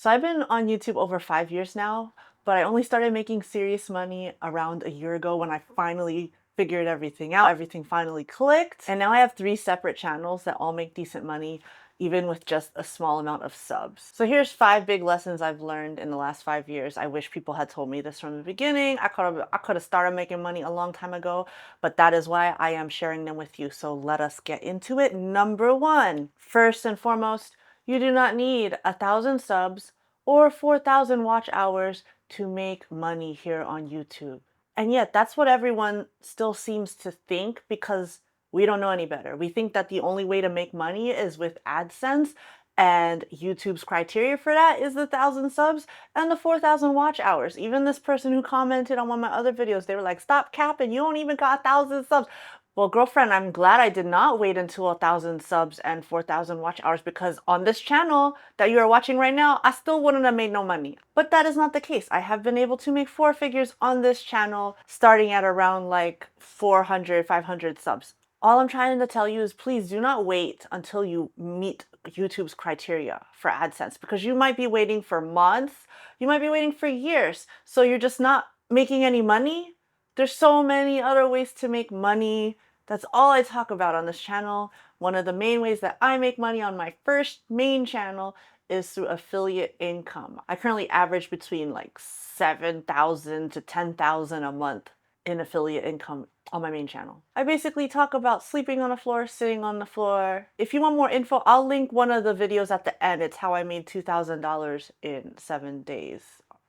So I've been on YouTube over 5 years now, but I only started making serious money around a year ago when I finally figured everything out. Everything finally clicked. And now I have 3 separate channels that all make decent money, even with just a small amount of subs. So here's 5 big lessons I've learned in the last 5 years. I wish people had told me this from the beginning. I could have started making money a long time ago, but that is why I am sharing them with you. So let us get into it. Number 1, first and foremost, you do not need 1,000 subs or 4,000 watch hours to make money here on YouTube. And yet that's what everyone still seems to think because we don't know any better. We think that the only way to make money is with AdSense, and YouTube's criteria for that is the 1,000 subs and the 4,000 watch hours. Even this person who commented on one of my other videos, they were like, stop capping, you don't even got 1,000 subs. Well, girlfriend, I'm glad I did not wait until 1,000 subs and 4,000 watch hours, because on this channel that you are watching right now, I still wouldn't have made no money. But that is not the case. I have been able to make 4 figures on this channel starting at around like 400, 500 subs. All I'm trying to tell you is please do not wait until you meet YouTube's criteria for AdSense, because you might be waiting for months, you might be waiting for years. So you're just not making any money. There's so many other ways to make money. That's all I talk about on this channel. One of the main ways that I make money on my first main channel is through affiliate income. I currently average between like 7,000 to 10,000 a month in affiliate income on my main channel. I basically talk about sleeping on the floor, sitting on the floor. If you want more info, I'll link one of the videos at the end. It's how I made $2,000 in 7 days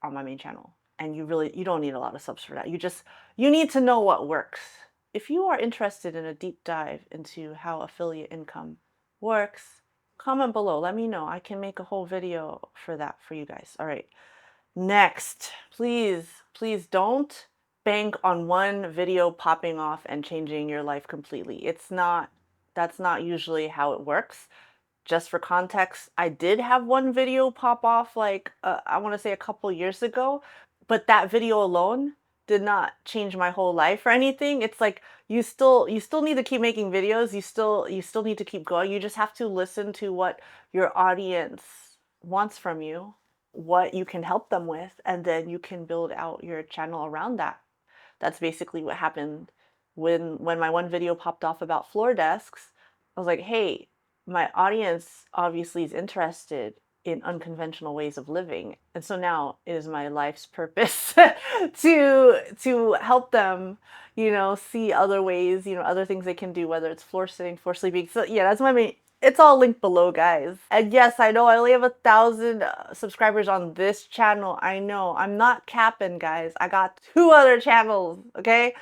on my main channel. And you don't need a lot of subs for that. You need to know what works. If you are interested in a deep dive into how affiliate income works, comment below. Let me know. I can make a whole video for that for you guys. All right. Next, please don't bank on one video popping off and changing your life completely. That's not usually how it works. Just for context, I did have one video pop off like I want to say a couple years ago, but that video alone did not change my whole life or anything. It's like you still need to keep making videos. You still need to keep going. You just have to listen to what your audience wants from you, what you can help them with, and then you can build out your channel around that. That's basically what happened when my one video popped off about floor desks. I was like, hey, my audience obviously is interested in unconventional ways of living. And so now it is my life's purpose to help them, see other ways, other things they can do, whether it's floor sitting, floor sleeping. So yeah, that's my main. It's all linked below, guys. And yes, I know I only have 1,000 subscribers on this channel. I know. I'm not capping, guys. I got 2 other channels, okay?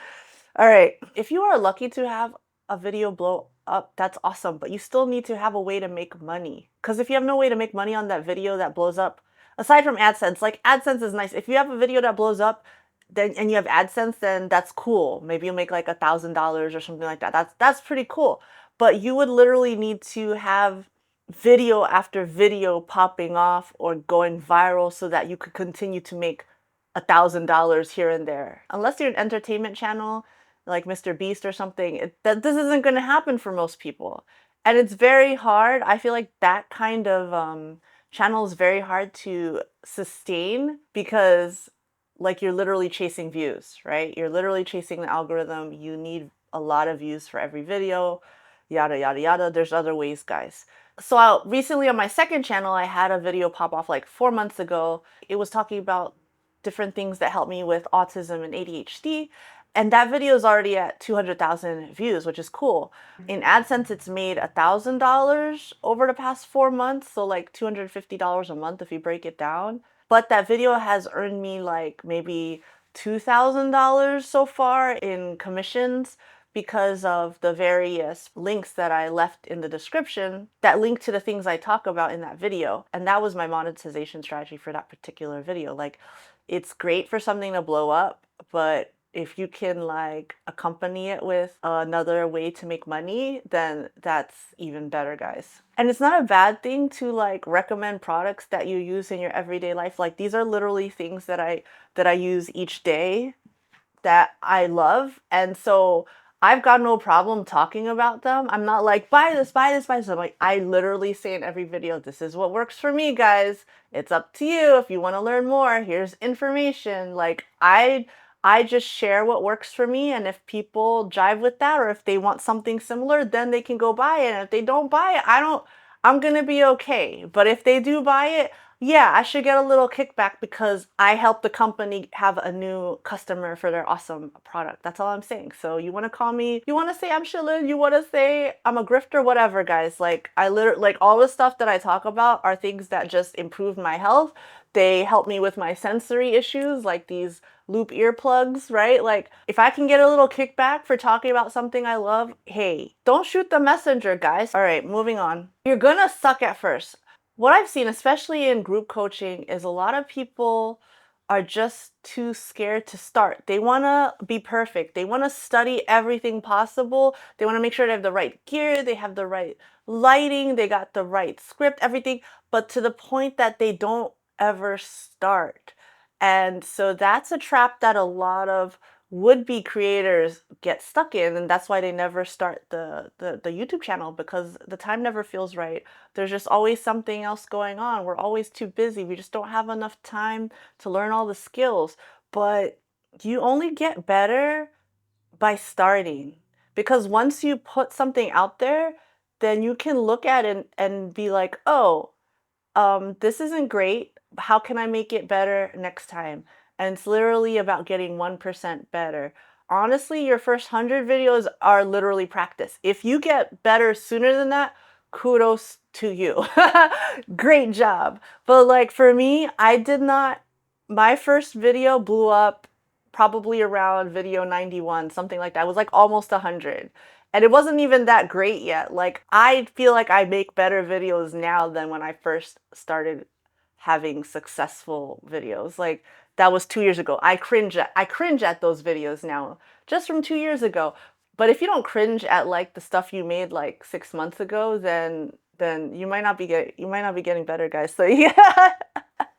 All right. If you are lucky to have a video blow up, that's awesome, but you still need to have a way to make money. Because if you have no way to make money on that video that blows up, aside from AdSense, like AdSense is nice. If you have a video that blows up, then and you have AdSense, then that's cool. Maybe you'll make like $1,000 or something like that. That's pretty cool. But you would literally need to have video after video popping off or going viral so that you could continue to make $1,000 here and there. Unless you're an entertainment channel like Mr. Beast or something, this isn't going to happen for most people. And it's very hard. I feel like that kind of channel is very hard to sustain because like you're literally chasing views, right? You're literally chasing the algorithm. You need a lot of views for every video, yada, yada, yada. There's other ways, guys. So recently on my second channel, I had a video pop off like 4 months ago. It was talking about different things that help me with autism and ADHD. And that video is already at 200,000 views, which is cool. In AdSense, it's made $1,000 over the past 4 months. So like $250 a month if you break it down. But that video has earned me like maybe $2,000 so far in commissions because of the various links that I left in the description that link to the things I talk about in that video. And that was my monetization strategy for that particular video. Like, it's great for something to blow up, but if you can like accompany it with another way to make money, then that's even better, guys. And it's not a bad thing to like recommend products that you use in your everyday life. Like, these are literally things that I use each day that I love. And so I've got no problem talking about them. I'm not like, buy this, buy this, buy this. I'm like, I literally say in every video, this is what works for me, guys. It's up to you. If you want to learn more, here's information. Like, I just share what works for me. And if people jive with that, or if they want something similar, then they can go buy it. And if they don't buy it, I'm going to be okay. But if they do buy it, yeah, I should get a little kickback because I helped the company have a new customer for their awesome product. That's all I'm saying. So you want to call me, you want to say I'm shilling, you want to say I'm a grifter, whatever, guys. Like, I literally, like, all the stuff that I talk about are things that just improve my health. They help me with my sensory issues, like these loop earplugs, right? Like, if I can get a little kickback for talking about something I love, hey, don't shoot the messenger, guys. All right, moving on. You're gonna suck at first. What I've seen, especially in group coaching, is a lot of people are just too scared to start. They want to be perfect. They want to study everything possible. They want to make sure they have the right gear, they have the right lighting, they got the right script, everything, but to the point that they don't ever start. And so that's a trap that a lot of would-be creators get stuck in, and that's why they never start the YouTube channel, because the time never feels right. There's just always something else going on. We're always too busy. We just don't have enough time to learn all the skills. But you only get better by starting. Because once you put something out there, then you can look at it and be like, oh, this isn't great. How can I make it better next time? And it's literally about getting 1% better. Honestly, your first 100 videos are literally practice. If you get better sooner than that, kudos to you. Great job. But like for me, I did not, my first video blew up probably around video 91, something like that. It was like almost 100. And it wasn't even that great yet. Like, I feel like I make better videos now than when I first started having successful videos. Like, that was 2 years ago. I cringe at those videos now, just from 2 years ago. But if you don't cringe at like the stuff you made like 6 months ago, then you might not be getting better, guys. So yeah,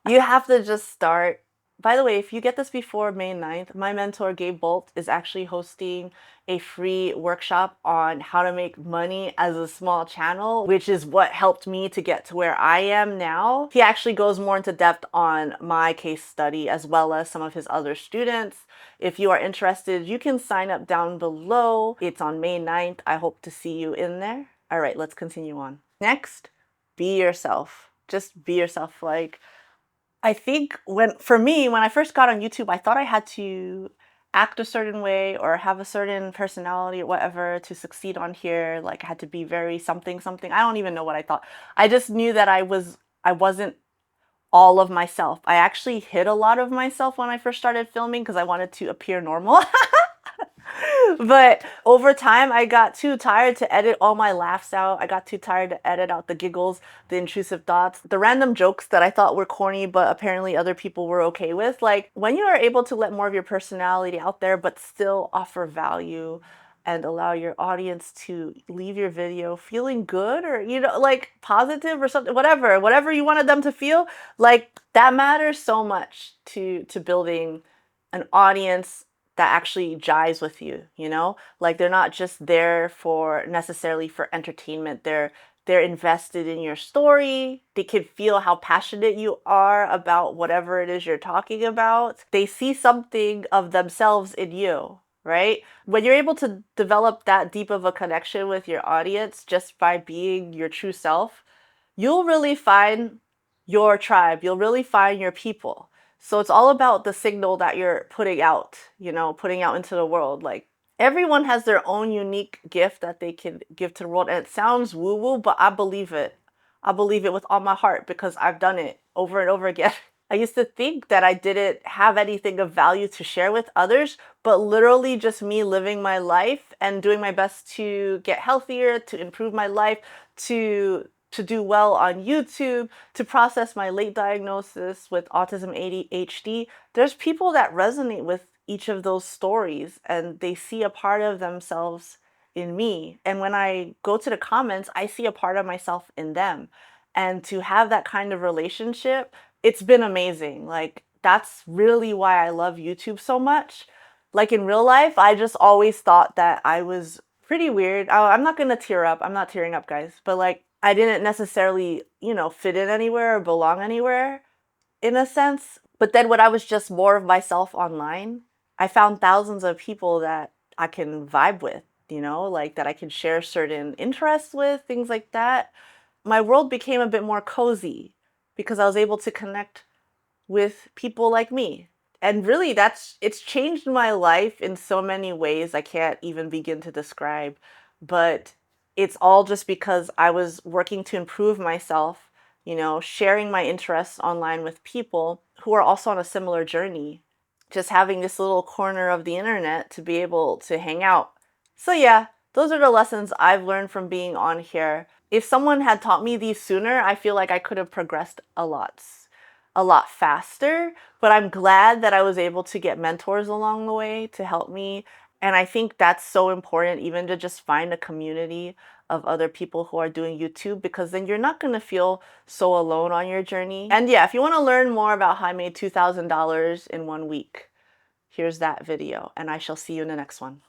you have to just start. By the way, if you get this before May 9th, my mentor, Gabe Bolt, is actually hosting a free workshop on how to make money as a small channel, which is what helped me to get to where I am now. He actually goes more into depth on my case study as well as some of his other students. If you are interested, you can sign up down below. It's on May 9th. I hope to see you in there. All right, let's continue on. Next, be yourself. Just be yourself. Like, I think for me, when I first got on YouTube, I thought I had to act a certain way or have a certain personality or whatever to succeed on here. Like, I had to be very something, something. I don't even know what I thought. I just knew that I wasn't all of myself. I actually hid a lot of myself when I first started filming because I wanted to appear normal. But over time, I got too tired to edit all my laughs out. I got too tired to edit out the giggles, the intrusive thoughts, the random jokes that I thought were corny, but apparently other people were okay with. Like, when you are able to let more of your personality out there, but still offer value and allow your audience to leave your video feeling good, or, you know, like positive or something, whatever you wanted them to feel, like, that matters so much to building an audience that actually jives with you, you know? Like, they're not just there for necessarily for entertainment. They're invested in your story. They can feel how passionate you are about whatever it is you're talking about. They see something of themselves in you, right? When you're able to develop that deep of a connection with your audience just by being your true self, you'll really find your tribe. You'll really find your people. So it's all about the signal that you're putting out, you know, putting out into the world. Like, everyone has their own unique gift that they can give to the world. And it sounds woo-woo, but I believe it. I believe it with all my heart because I've done it over and over again. I used to think that I didn't have anything of value to share with others, but literally just me living my life and doing my best to get healthier, to improve my life, to do well on YouTube, to process my late diagnosis with autism AuDHD. There's people that resonate with each of those stories and they see a part of themselves in me. And when I go to the comments, I see a part of myself in them. And to have that kind of relationship, it's been amazing. Like, that's really why I love YouTube so much. Like in real life, I just always thought that I was pretty weird. I'm not gonna tear up. I'm not tearing up, guys. But like, I didn't necessarily, fit in anywhere or belong anywhere in a sense. But then when I was just more of myself online, I found thousands of people that I can vibe with, like that I can share certain interests with, things like that. My world became a bit more cozy because I was able to connect with people like me. And really it's changed my life in so many ways I can't even begin to describe. But it's all just because I was working to improve myself, sharing my interests online with people who are also on a similar journey. Just having this little corner of the internet to be able to hang out. So yeah, those are the lessons I've learned from being on here. If someone had taught me these sooner, I feel like I could have progressed a lot faster, but I'm glad that I was able to get mentors along the way to help me. And I think that's so important, even to just find a community of other people who are doing YouTube, because then you're not going to feel so alone on your journey. And yeah, if you want to learn more about how I made $2,000 in 1 week, here's that video, and I shall see you in the next one.